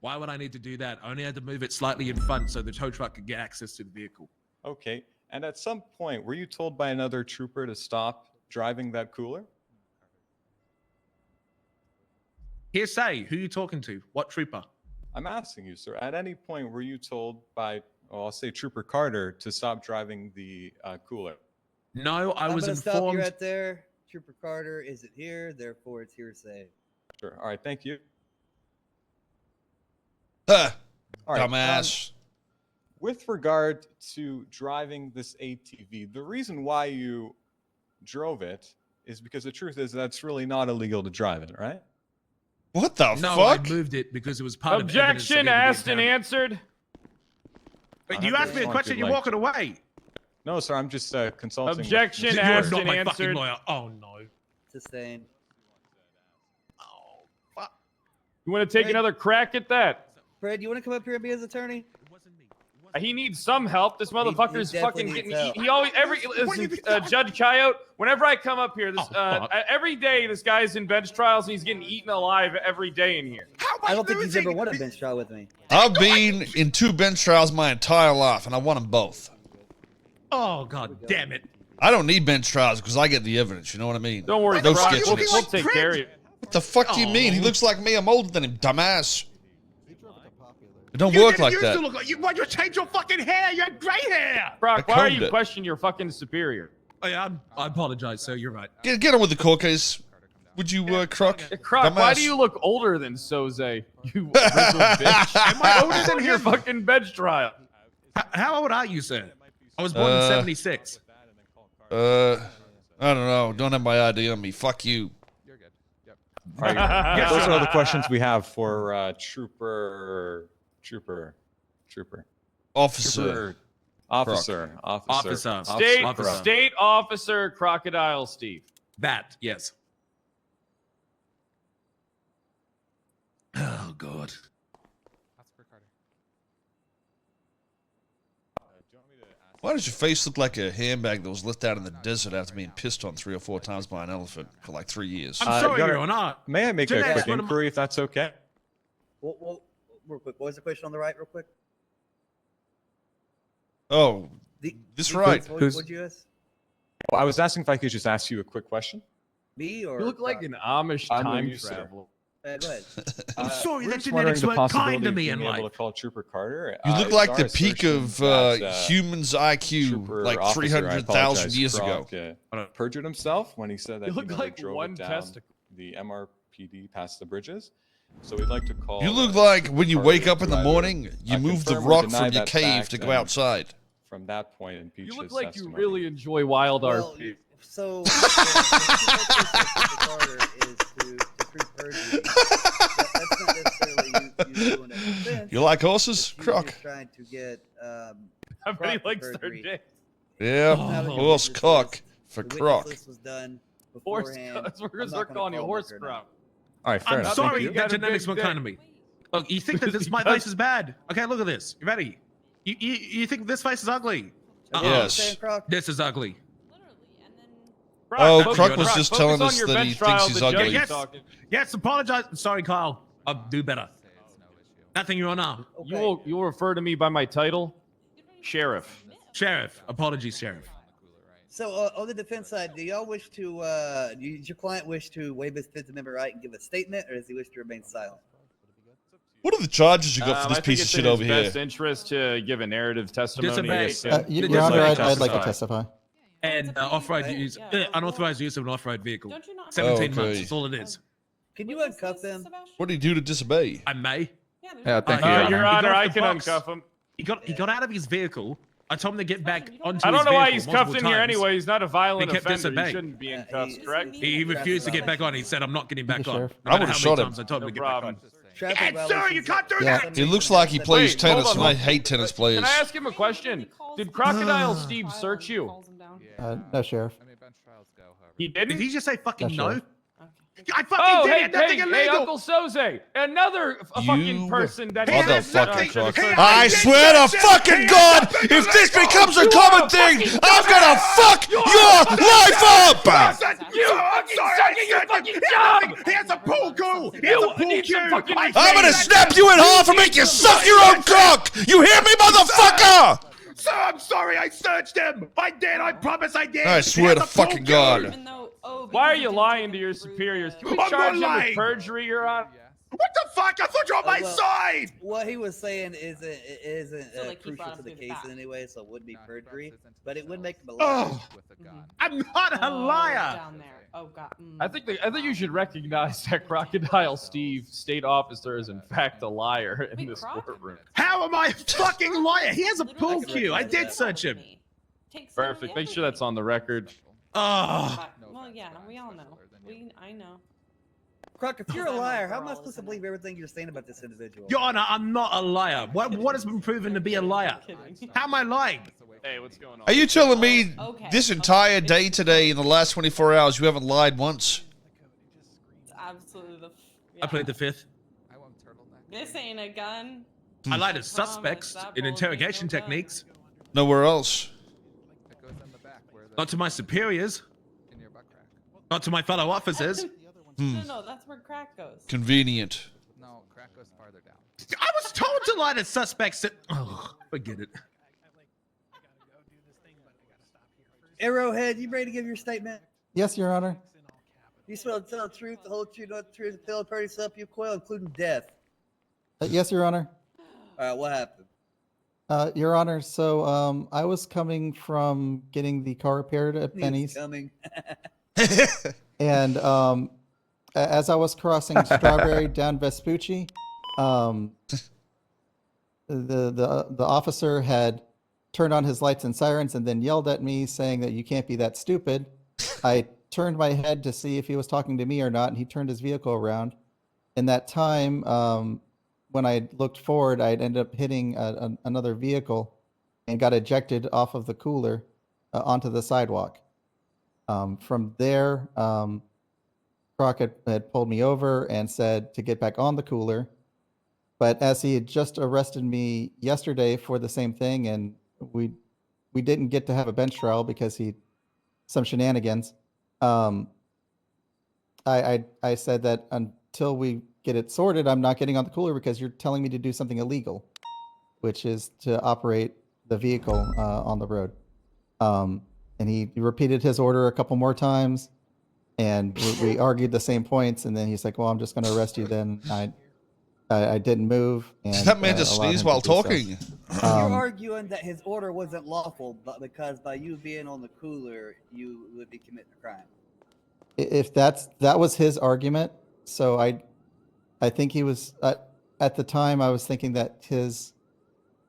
[SPEAKER 6] Why would I need to do that? I only had to move it slightly in front so the tow truck could get access to the vehicle.
[SPEAKER 8] Okay. And at some point, were you told by another trooper to stop driving that cooler?
[SPEAKER 6] Hearsay, who are you talking to? What trooper?
[SPEAKER 8] I'm asking you, sir. At any point, were you told by, well, I'll say Trooper Carter, to stop driving the cooler?
[SPEAKER 6] No, I was
[SPEAKER 5] I'm gonna stop you
[SPEAKER 6] informed.
[SPEAKER 5] right there. Trooper Carter isn't here, therefore it's hearsay.
[SPEAKER 8] Sure. All right. Thank you.
[SPEAKER 1] Huh.
[SPEAKER 8] All right.
[SPEAKER 1] Dumbass.
[SPEAKER 8] With regard to driving this ATV, the reason why you drove it is because the truth is that's really not illegal to drive it, right?
[SPEAKER 1] What the
[SPEAKER 6] No,
[SPEAKER 1] fuck?
[SPEAKER 6] I moved it because it was part of evidence that
[SPEAKER 2] Objection
[SPEAKER 6] needed to be
[SPEAKER 2] asked and
[SPEAKER 6] examined.
[SPEAKER 2] answered.
[SPEAKER 6] But you asked me a question, you're walking away.
[SPEAKER 8] No, sir. I'm just consulting.
[SPEAKER 2] Objection
[SPEAKER 6] You're
[SPEAKER 2] asked
[SPEAKER 6] not
[SPEAKER 2] and
[SPEAKER 6] my fucking
[SPEAKER 2] answered.
[SPEAKER 6] lawyer. Oh, no.
[SPEAKER 5] Sustained.
[SPEAKER 6] Oh, fuck.
[SPEAKER 2] You want to take
[SPEAKER 5] Wait.
[SPEAKER 2] another crack at that?
[SPEAKER 5] Fred, you want to come up here and be his attorney?
[SPEAKER 6] It wasn't me. It wasn't
[SPEAKER 2] He needs some help. This motherfucker's
[SPEAKER 5] definitely
[SPEAKER 2] fucking
[SPEAKER 5] needs
[SPEAKER 2] getting.
[SPEAKER 5] help.
[SPEAKER 2] He always listen, Judge Coyote. Whenever I come up here, this
[SPEAKER 6] fuck.
[SPEAKER 2] every day this guy's in bench trials and he's getting eaten alive every day in here.
[SPEAKER 5] I don't think he's ever won a bench trial with me.
[SPEAKER 1] I've been in 2 bench trials my entire life, and I won them both.
[SPEAKER 6] Oh, god damn it.
[SPEAKER 1] I don't need bench trials because I get the evidence. You know what I mean?
[SPEAKER 2] Don't worry,
[SPEAKER 1] No
[SPEAKER 2] Croc.
[SPEAKER 1] sketchiness.
[SPEAKER 2] We'll take care of you.
[SPEAKER 1] What the fuck do you mean? He looks like me. I'm older than him, dumbass. It don't work like
[SPEAKER 6] You
[SPEAKER 1] that.
[SPEAKER 6] used to look like why you change your fucking hair? You had gray hair.
[SPEAKER 2] Croc,
[SPEAKER 1] I
[SPEAKER 2] why are
[SPEAKER 1] combed
[SPEAKER 2] you
[SPEAKER 1] it.
[SPEAKER 2] questioning your fucking superior?
[SPEAKER 6] Oh, yeah, I apologize, sir. You're right.
[SPEAKER 1] Get on with the court case. Would you, Croc?
[SPEAKER 2] Croc, why
[SPEAKER 1] Dumbass.
[SPEAKER 2] do you look older than Soze? You wrinkled bitch. Am I older than your fucking bench trial?
[SPEAKER 6] How old are you, sir? I was born in 76.
[SPEAKER 1] I don't know. Don't have my ID on me. Fuck you.
[SPEAKER 8] All right. Those are all the questions we have for Trooper.
[SPEAKER 1] Officer.
[SPEAKER 8] Officer.
[SPEAKER 2] State Officer Crocodile Steve.
[SPEAKER 6] That, yes. Oh, God.
[SPEAKER 1] Why does your face look like a handbag that was left out in the desert after being pissed on 3 or 4 times by an elephant for like 3 years?
[SPEAKER 6] I'm sorry,
[SPEAKER 8] Gunner,
[SPEAKER 6] Your Honor.
[SPEAKER 8] May I make a
[SPEAKER 6] Jeanette,
[SPEAKER 8] quick
[SPEAKER 6] what am I-
[SPEAKER 8] inquiry, if that's okay?
[SPEAKER 5] Well, real quick. What was the question on the right, real quick?
[SPEAKER 1] Oh,
[SPEAKER 5] The,
[SPEAKER 1] this right.
[SPEAKER 5] What'd you ask?
[SPEAKER 8] Well, I was asking if I could just ask you a quick question.
[SPEAKER 5] Me or?
[SPEAKER 2] You look like an Amish
[SPEAKER 8] I'm
[SPEAKER 2] time
[SPEAKER 8] you, sir.
[SPEAKER 2] traveler.
[SPEAKER 5] Go ahead.
[SPEAKER 6] I'm sorry,
[SPEAKER 8] we're
[SPEAKER 6] the
[SPEAKER 8] just wondering
[SPEAKER 6] genetics
[SPEAKER 8] the
[SPEAKER 6] weren't kind
[SPEAKER 8] possibility
[SPEAKER 6] to
[SPEAKER 8] of
[SPEAKER 6] me
[SPEAKER 8] being
[SPEAKER 6] in
[SPEAKER 8] able
[SPEAKER 6] life.
[SPEAKER 8] to call Trooper Carter.
[SPEAKER 1] You look
[SPEAKER 8] It's
[SPEAKER 1] like
[SPEAKER 8] our
[SPEAKER 1] the peak
[SPEAKER 8] assertion
[SPEAKER 1] of
[SPEAKER 8] that,
[SPEAKER 1] humans' IQ
[SPEAKER 8] Trooper
[SPEAKER 1] like
[SPEAKER 8] officer, I
[SPEAKER 1] 300,000
[SPEAKER 8] apologize,
[SPEAKER 1] years ago.
[SPEAKER 8] Croc, perjured himself when he said that
[SPEAKER 2] You
[SPEAKER 8] he
[SPEAKER 2] look
[SPEAKER 8] never
[SPEAKER 2] like
[SPEAKER 8] drove
[SPEAKER 2] one
[SPEAKER 8] it down
[SPEAKER 2] testicle.
[SPEAKER 8] the MRPD past the bridges. So we'd like to call.
[SPEAKER 1] You look like when you
[SPEAKER 8] Carter
[SPEAKER 1] wake up in the
[SPEAKER 8] to either,
[SPEAKER 1] morning, you move the
[SPEAKER 8] confirm or
[SPEAKER 1] rock
[SPEAKER 8] deny
[SPEAKER 1] from your
[SPEAKER 8] that
[SPEAKER 1] cave
[SPEAKER 8] fact
[SPEAKER 1] to go
[SPEAKER 8] and
[SPEAKER 1] outside.
[SPEAKER 8] From that point, impeach
[SPEAKER 2] You look
[SPEAKER 8] his
[SPEAKER 2] like you
[SPEAKER 8] testimony.
[SPEAKER 2] really enjoy wild
[SPEAKER 5] Well,
[SPEAKER 2] RP.
[SPEAKER 5] so the Carter is to prove perjury. That's not necessarily you doing a defense.
[SPEAKER 1] You like horses,
[SPEAKER 5] It's you
[SPEAKER 1] Croc?
[SPEAKER 5] just trying to get
[SPEAKER 2] How many
[SPEAKER 5] Croc
[SPEAKER 2] likes their
[SPEAKER 5] perjury.
[SPEAKER 2] dick?
[SPEAKER 1] Yeah,
[SPEAKER 5] Now that your
[SPEAKER 1] horse
[SPEAKER 5] witness
[SPEAKER 1] cock
[SPEAKER 5] list-
[SPEAKER 1] for
[SPEAKER 5] the witness
[SPEAKER 1] Croc.
[SPEAKER 5] list was done
[SPEAKER 2] Horse.
[SPEAKER 5] beforehand.
[SPEAKER 2] That's what we're
[SPEAKER 5] I'm
[SPEAKER 2] gonna start
[SPEAKER 5] not gonna
[SPEAKER 2] calling you
[SPEAKER 5] call
[SPEAKER 2] horse
[SPEAKER 5] liquor now.
[SPEAKER 2] crop.
[SPEAKER 8] All right, fair
[SPEAKER 6] I'm
[SPEAKER 8] enough.
[SPEAKER 6] sorry,
[SPEAKER 8] Thank
[SPEAKER 2] you
[SPEAKER 8] you.
[SPEAKER 2] got
[SPEAKER 6] that
[SPEAKER 2] a
[SPEAKER 6] genetics
[SPEAKER 2] big
[SPEAKER 6] weren't kind to
[SPEAKER 2] dick.
[SPEAKER 6] me. Look, you think that this my face is bad? Okay, look at this. You ready? You think this face is ugly?
[SPEAKER 5] Is that what
[SPEAKER 1] Yes.
[SPEAKER 5] you're saying, Croc?
[SPEAKER 6] This is ugly.
[SPEAKER 2] Croc,
[SPEAKER 1] Oh,
[SPEAKER 2] focus-
[SPEAKER 1] Croc was
[SPEAKER 2] Croc,
[SPEAKER 1] just
[SPEAKER 2] focus
[SPEAKER 1] telling
[SPEAKER 2] on
[SPEAKER 1] us
[SPEAKER 2] your
[SPEAKER 1] that
[SPEAKER 2] bench
[SPEAKER 1] he
[SPEAKER 2] trial,
[SPEAKER 1] thinks he's
[SPEAKER 2] the judge
[SPEAKER 1] ugly.
[SPEAKER 2] is
[SPEAKER 6] Yes.
[SPEAKER 2] talking.
[SPEAKER 6] Yes, apologize. Sorry, Kyle. I'll do better. Nothing, Your Honor.
[SPEAKER 5] Okay.
[SPEAKER 2] You will refer to me by my title, Sheriff.
[SPEAKER 6] Sheriff. Apologies, Sheriff.
[SPEAKER 5] So on the defense side, do y'all wish to, does your client wish to waive his Fifth Amendment right and give a statement, or does he wish to remain silent?
[SPEAKER 1] What are the charges you got for
[SPEAKER 2] I
[SPEAKER 1] this
[SPEAKER 2] think
[SPEAKER 1] piece of
[SPEAKER 2] it's
[SPEAKER 1] shit
[SPEAKER 2] in
[SPEAKER 1] over
[SPEAKER 2] his
[SPEAKER 1] here?
[SPEAKER 2] best interest to give a narrative testimony.
[SPEAKER 6] Disobey.
[SPEAKER 2] Yes,
[SPEAKER 6] You
[SPEAKER 9] Your Honor,
[SPEAKER 6] like
[SPEAKER 9] I'd like to
[SPEAKER 6] testify.
[SPEAKER 9] testify.
[SPEAKER 6] And
[SPEAKER 10] Okay,
[SPEAKER 6] use,
[SPEAKER 10] yeah.
[SPEAKER 6] unauthorized use of an off-road vehicle.
[SPEAKER 10] Don't you not have
[SPEAKER 6] 17
[SPEAKER 1] Okay.
[SPEAKER 6] months. That's all it is.
[SPEAKER 5] Can you
[SPEAKER 10] witnesses,
[SPEAKER 5] uncuff them?
[SPEAKER 10] Sebastian?
[SPEAKER 1] What do you do to disobey?
[SPEAKER 6] I may.
[SPEAKER 10] Yeah, there's
[SPEAKER 9] Yeah,
[SPEAKER 10] no-
[SPEAKER 9] thank you,
[SPEAKER 2] Your
[SPEAKER 9] Your
[SPEAKER 2] Honor,
[SPEAKER 6] He got off
[SPEAKER 2] I
[SPEAKER 6] the
[SPEAKER 2] can
[SPEAKER 6] box.
[SPEAKER 2] uncuff him.
[SPEAKER 6] He got out of his vehicle. I told him to get back onto
[SPEAKER 2] I
[SPEAKER 6] his
[SPEAKER 2] don't know why
[SPEAKER 6] vehicle
[SPEAKER 2] he's cuffed in
[SPEAKER 6] multiple
[SPEAKER 2] here
[SPEAKER 6] times.
[SPEAKER 2] anyway. He's not a violent
[SPEAKER 6] He kept
[SPEAKER 2] offender. He
[SPEAKER 6] disobeying.
[SPEAKER 2] shouldn't be in cuffs, correct?
[SPEAKER 6] He refused to get back on. He said, I'm not getting back on.
[SPEAKER 9] Sheriff.
[SPEAKER 6] No
[SPEAKER 1] I
[SPEAKER 6] matter
[SPEAKER 1] would've
[SPEAKER 6] how
[SPEAKER 1] shot
[SPEAKER 6] many
[SPEAKER 1] him.
[SPEAKER 6] times I told him
[SPEAKER 2] No
[SPEAKER 6] to get back
[SPEAKER 2] problem.
[SPEAKER 6] on.
[SPEAKER 5] Traffic
[SPEAKER 7] sir, you can't do
[SPEAKER 9] Yeah.
[SPEAKER 7] that.
[SPEAKER 1] He looks like he plays
[SPEAKER 2] Wait, hold
[SPEAKER 1] tennis,
[SPEAKER 2] on,
[SPEAKER 1] and I
[SPEAKER 2] hold on.
[SPEAKER 1] hate tennis players.
[SPEAKER 2] Can I ask him a question? Did Crocodile Steve search you?
[SPEAKER 9] No, Sheriff.
[SPEAKER 2] He
[SPEAKER 6] Did
[SPEAKER 2] didn't?
[SPEAKER 6] he just say fucking
[SPEAKER 9] That's
[SPEAKER 6] no?
[SPEAKER 9] right.
[SPEAKER 6] I fucking
[SPEAKER 2] Oh,
[SPEAKER 6] did
[SPEAKER 2] hey,
[SPEAKER 6] it. Nothing
[SPEAKER 2] hey,
[SPEAKER 6] illegal.
[SPEAKER 2] Uncle Soze, another fucking person that
[SPEAKER 1] Motherfucking
[SPEAKER 2] has
[SPEAKER 1] Crocs.
[SPEAKER 2] nothing-
[SPEAKER 1] I swear to fucking God, if this becomes a common thing, I'm gonna fuck your life up!
[SPEAKER 2] You fucking suck at your fucking job!
[SPEAKER 7] He has a pool cue. He has
[SPEAKER 2] You
[SPEAKER 7] a pool
[SPEAKER 2] need some
[SPEAKER 7] cue.
[SPEAKER 2] fucking
[SPEAKER 7] I
[SPEAKER 1] I'm gonna snap you in half and make you suck your own cock! You hear me, motherfucker?
[SPEAKER 7] Sir, I'm sorry. I searched him. I did. I promise I did.
[SPEAKER 1] I swear to fucking God.
[SPEAKER 2] Why are you lying to your superiors? Can we
[SPEAKER 7] I'm
[SPEAKER 2] charge
[SPEAKER 7] not
[SPEAKER 2] him
[SPEAKER 7] lying.
[SPEAKER 2] with perjury, Your Honor?
[SPEAKER 7] What the fuck? I thought you were on my
[SPEAKER 5] well,
[SPEAKER 7] side.
[SPEAKER 5] What he was saying isn't
[SPEAKER 10] So, like, he
[SPEAKER 5] crucial
[SPEAKER 10] brought
[SPEAKER 5] to
[SPEAKER 10] him
[SPEAKER 5] the
[SPEAKER 10] through the
[SPEAKER 5] case
[SPEAKER 10] back.
[SPEAKER 5] in any way, so it would be perjury, but it would make him a liar.
[SPEAKER 7] Oh, I'm not a liar.
[SPEAKER 10] Down there. Oh god.
[SPEAKER 2] I think you should recognize that Crocodile Steve, state officer, is in fact a liar in
[SPEAKER 10] Wait,
[SPEAKER 2] this
[SPEAKER 10] Croc?
[SPEAKER 2] courtroom.
[SPEAKER 7] How am I a fucking liar? He has a pool
[SPEAKER 10] Literally,
[SPEAKER 7] cue. I
[SPEAKER 5] recognize
[SPEAKER 7] did
[SPEAKER 5] that.
[SPEAKER 7] search him.
[SPEAKER 2] Perfect. Make sure that's on the record.
[SPEAKER 7] Oh,
[SPEAKER 10] Well, yeah, we all know. I know.
[SPEAKER 5] Croc, if you're a
[SPEAKER 10] I'm a
[SPEAKER 5] liar, how am I
[SPEAKER 10] girl,
[SPEAKER 5] supposed to
[SPEAKER 10] isn't
[SPEAKER 5] believe everything you're saying about this individual?
[SPEAKER 6] Your Honor, I'm not a liar. What has been proven to be a liar? How am I lying?
[SPEAKER 2] Hey, what's going on?
[SPEAKER 1] Are you telling me
[SPEAKER 10] Okay,
[SPEAKER 1] this
[SPEAKER 10] okay.
[SPEAKER 1] entire day today, in the last 24 hours, you haven't lied once?
[SPEAKER 10] It's absolutely the.
[SPEAKER 6] I played the fifth.
[SPEAKER 10] This ain't a gun.
[SPEAKER 6] I lied to
[SPEAKER 10] promise
[SPEAKER 6] suspects
[SPEAKER 10] that
[SPEAKER 6] in
[SPEAKER 10] bullet
[SPEAKER 6] interrogation
[SPEAKER 10] ain't no gun.
[SPEAKER 6] techniques.
[SPEAKER 1] Nowhere else.
[SPEAKER 6] Not to my superiors. Not to my fellow officers.
[SPEAKER 10] No, that's where crack goes.
[SPEAKER 1] Convenient.
[SPEAKER 6] I was told to lie to suspects that. Oh, forget it.
[SPEAKER 5] Arrowhead, you ready to give your statement?
[SPEAKER 9] Yes, Your Honor.
[SPEAKER 5] You swear to tell the truth, the whole truth, not the truth, the party up you Koil, including death.
[SPEAKER 9] Yes, Your Honor.
[SPEAKER 5] All right, what happened?
[SPEAKER 9] Your Honor, so I was coming from getting the car repaired at
[SPEAKER 5] He's
[SPEAKER 9] Benny's,
[SPEAKER 5] coming.
[SPEAKER 9] and as I was crossing Strawberry down Vespucci, the officer had turned on his lights and sirens and then yelled at me saying that you can't be that stupid. I turned my head to see if he was talking to me or not, and he turned his vehicle around. In that time, when I looked forward, I'd ended up hitting another vehicle and got ejected off of the cooler onto the sidewalk. From there, Croc had pulled me over and said to get back on the cooler. But as he had just arrested me yesterday for the same thing, and we didn't get to have a bench trial because some shenanigans. I said that until we get it sorted, I'm not getting on the cooler because you're telling me to do something illegal, which is to operate the vehicle on the road. And he repeated his order a couple more times, and we argued the same points. And then he's like, "Well, I'm just going to arrest you." Then I didn't move. And,
[SPEAKER 1] That man just
[SPEAKER 9] allowed him
[SPEAKER 1] sneezed
[SPEAKER 9] to
[SPEAKER 1] while
[SPEAKER 9] do so.
[SPEAKER 1] talking.
[SPEAKER 5] You're arguing that his order wasn't lawful, but because by you being on the cooler, you would be committing a crime.
[SPEAKER 9] If that was his argument, so I think he was at the time I was thinking that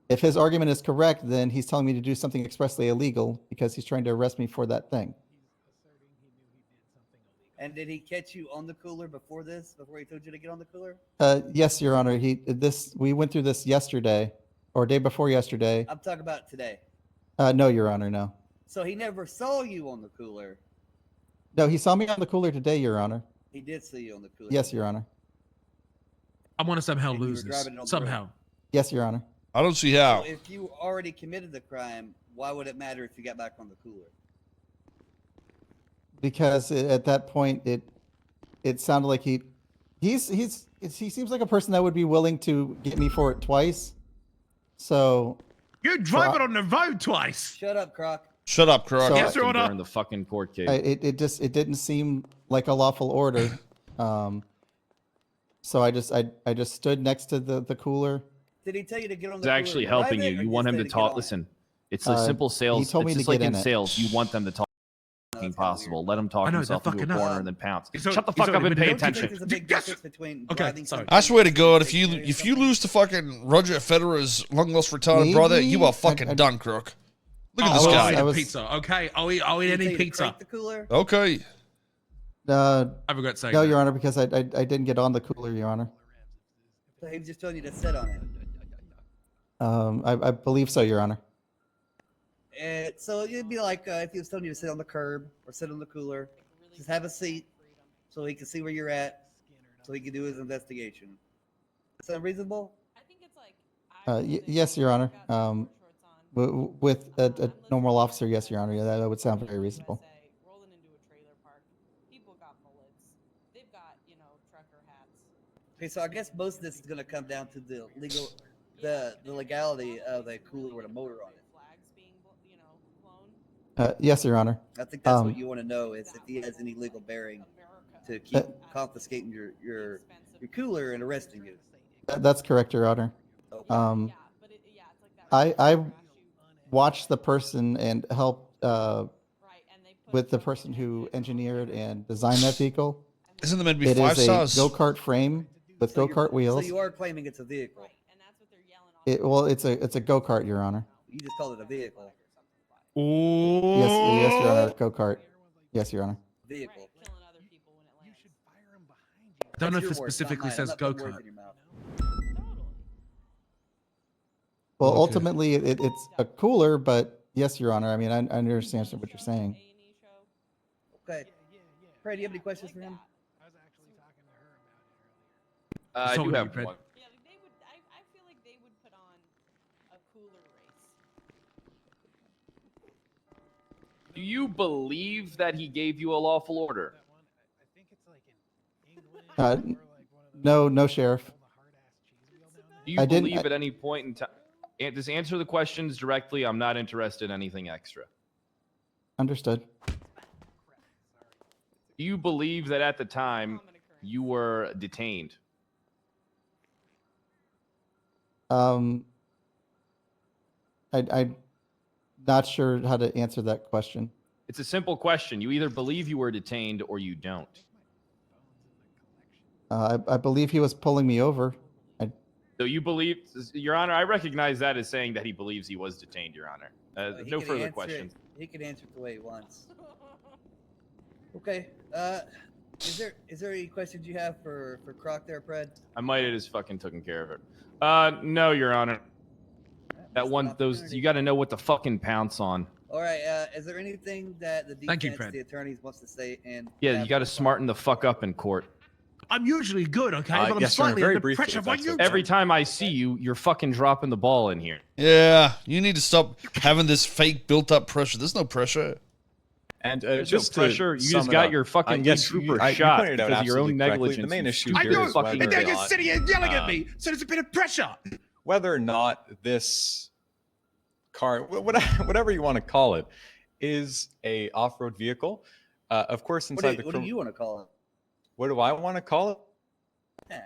[SPEAKER 9] if his argument is correct, then he's telling me to do something expressly illegal because he's trying to arrest me for that thing.
[SPEAKER 5] And did he catch you on the cooler before he told you to get on the cooler?
[SPEAKER 9] Yes, Your Honor. We went through this yesterday or day before yesterday.
[SPEAKER 5] I'm talking about today.
[SPEAKER 9] No, Your Honor, no.
[SPEAKER 5] So he never saw you on the cooler.
[SPEAKER 9] No, he saw me on the cooler today, Your Honor.
[SPEAKER 5] He did see you on the cooler.
[SPEAKER 9] Yes, Your Honor.
[SPEAKER 6] I want to somehow
[SPEAKER 5] And you
[SPEAKER 6] lose
[SPEAKER 5] were
[SPEAKER 6] this.
[SPEAKER 5] driving it on the
[SPEAKER 6] Somehow.
[SPEAKER 5] road.
[SPEAKER 9] Yes, Your Honor.
[SPEAKER 1] I don't see
[SPEAKER 5] So
[SPEAKER 1] how.
[SPEAKER 5] if you already committed the crime, why would it matter if you got back on the cooler?
[SPEAKER 9] Because at that point it sounded like he seems like a person that would be willing to get me for it twice. So
[SPEAKER 6] You drove it on the road twice.
[SPEAKER 5] Shut up, Croc.
[SPEAKER 1] Shut up, Croc.
[SPEAKER 9] So-
[SPEAKER 6] Yes, Your Honor.
[SPEAKER 2] During the fucking court case.
[SPEAKER 9] it didn't seem like a lawful order. So I just stood next to the cooler.
[SPEAKER 5] Did he tell you to get on
[SPEAKER 2] He's
[SPEAKER 5] the cooler?
[SPEAKER 2] actually
[SPEAKER 5] and drive
[SPEAKER 2] helping
[SPEAKER 5] it,
[SPEAKER 2] you.
[SPEAKER 5] or
[SPEAKER 2] You
[SPEAKER 5] just
[SPEAKER 2] want him
[SPEAKER 5] say
[SPEAKER 2] to
[SPEAKER 5] get
[SPEAKER 2] talk.
[SPEAKER 5] on it?
[SPEAKER 2] Listen, it's a simple sales.
[SPEAKER 9] he told me
[SPEAKER 2] It's
[SPEAKER 9] to
[SPEAKER 2] just like
[SPEAKER 9] get
[SPEAKER 2] in
[SPEAKER 9] in it.
[SPEAKER 2] sales. You want them to talk
[SPEAKER 5] That's
[SPEAKER 2] possible.
[SPEAKER 5] weird.
[SPEAKER 2] Let him talk
[SPEAKER 6] I know,
[SPEAKER 2] himself
[SPEAKER 6] they're
[SPEAKER 2] into a
[SPEAKER 6] fucking
[SPEAKER 2] corner
[SPEAKER 5] up.
[SPEAKER 2] and then pounce.
[SPEAKER 6] He's
[SPEAKER 2] Shut the
[SPEAKER 6] already
[SPEAKER 2] fuck up and
[SPEAKER 6] been
[SPEAKER 2] pay
[SPEAKER 6] doing
[SPEAKER 5] Don't you
[SPEAKER 2] attention.
[SPEAKER 5] think there's a big
[SPEAKER 6] Yes.
[SPEAKER 5] difference between
[SPEAKER 6] Okay,
[SPEAKER 5] driving
[SPEAKER 6] sorry.
[SPEAKER 5] something
[SPEAKER 1] I swear to God, if
[SPEAKER 5] stationary
[SPEAKER 1] you
[SPEAKER 5] and
[SPEAKER 1] lose to fucking Roger Federer's long lost retarded
[SPEAKER 9] Maybe.
[SPEAKER 1] brother, you are fucking
[SPEAKER 9] I-
[SPEAKER 1] done, Croc. Look at
[SPEAKER 6] Oh,
[SPEAKER 1] this
[SPEAKER 6] I'll
[SPEAKER 1] guy.
[SPEAKER 6] eat a pizza. Okay, I'll eat any pizza.
[SPEAKER 5] The cooler?
[SPEAKER 1] Okay.
[SPEAKER 6] I forgot to say
[SPEAKER 9] No,
[SPEAKER 6] that.
[SPEAKER 9] Your Honor, because I didn't get on the cooler, Your Honor.
[SPEAKER 5] So he was just telling you to sit on it.
[SPEAKER 9] I believe so, Your Honor.
[SPEAKER 5] And so it'd be like if he was telling you to sit on the curb or sit on the cooler, just have a seat so he can see where you're at, so he can do his investigation. Is that reasonable?
[SPEAKER 9] Yes, Your Honor. With a normal officer, yes, Your Honor. Yeah, that would sound very reasonable.
[SPEAKER 5] Okay, so I guess most of this is going to come down to the legality of a cooler with a motor on it.
[SPEAKER 9] Yes, Your Honor.
[SPEAKER 5] I think that's what you want to know is if he has any legal bearing to keep confiscating your cooler and arresting you.
[SPEAKER 9] That's correct, Your Honor. I watched the person and helped with the person who engineered and designed that vehicle.
[SPEAKER 1] Isn't the meant to be
[SPEAKER 9] It
[SPEAKER 1] 5
[SPEAKER 9] is
[SPEAKER 1] stars?
[SPEAKER 9] a go-kart frame with go-kart wheels.
[SPEAKER 5] So you are claiming it's a vehicle.
[SPEAKER 9] Well, it's a go-kart, Your Honor.
[SPEAKER 5] You just called it a vehicle.
[SPEAKER 9] Yes, Your Honor. Go-kart. Yes, Your Honor.
[SPEAKER 5] Vehicle.
[SPEAKER 6] I don't know if it specifically says go-kart.
[SPEAKER 9] Well, ultimately, it's a cooler, but yes, Your Honor. I mean, I understand what you're saying.
[SPEAKER 5] Okay. Fred, do you have any questions for him?
[SPEAKER 2] I do have one. Do you believe that he gave you a lawful order?
[SPEAKER 9] No, Sheriff.
[SPEAKER 2] Do you believe at any point in time? Just answer the questions directly. I'm not interested in anything extra.
[SPEAKER 9] Understood.
[SPEAKER 2] Do you believe that at the time you were detained?
[SPEAKER 9] I'm not sure how to answer that question.
[SPEAKER 2] It's a simple question. You either believe you were detained or you don't.
[SPEAKER 9] I believe he was pulling me over.
[SPEAKER 2] So you believe, Your Honor, I recognize that as saying that he believes he was detained, Your Honor. No further questions.
[SPEAKER 5] He can answer it the way he wants. Okay. Is there any questions you have for Croc there, Fred?
[SPEAKER 2] I might have just fucking taken care of it. No, Your Honor. That one, those, you got to know what to fucking pounce on.
[SPEAKER 5] All right. Is there anything that the defense, the attorneys wants to say? And
[SPEAKER 2] yeah, you got to smarten the fuck up in court.
[SPEAKER 6] I'm usually good, okay, but I'm slightly under pressure by you.
[SPEAKER 2] Every time I see you, you're fucking dropping the ball in here.
[SPEAKER 1] Yeah, you need to stop having this fake built-up pressure. There's no pressure.
[SPEAKER 8] And
[SPEAKER 2] just pressure, you just got your fucking trooper shot because of your own negligence.
[SPEAKER 8] The main issue
[SPEAKER 7] I
[SPEAKER 8] here
[SPEAKER 7] know,
[SPEAKER 8] is
[SPEAKER 7] and
[SPEAKER 8] whether
[SPEAKER 7] now
[SPEAKER 8] or
[SPEAKER 7] you're
[SPEAKER 8] not,
[SPEAKER 7] sitting here yelling at me, so there's a bit of pressure.
[SPEAKER 8] whether or not this car, whatever you want to call it, is a off-road vehicle. Of course, inside the.
[SPEAKER 5] What do you want to call it?
[SPEAKER 8] What do I want to call it?
[SPEAKER 5] Yeah.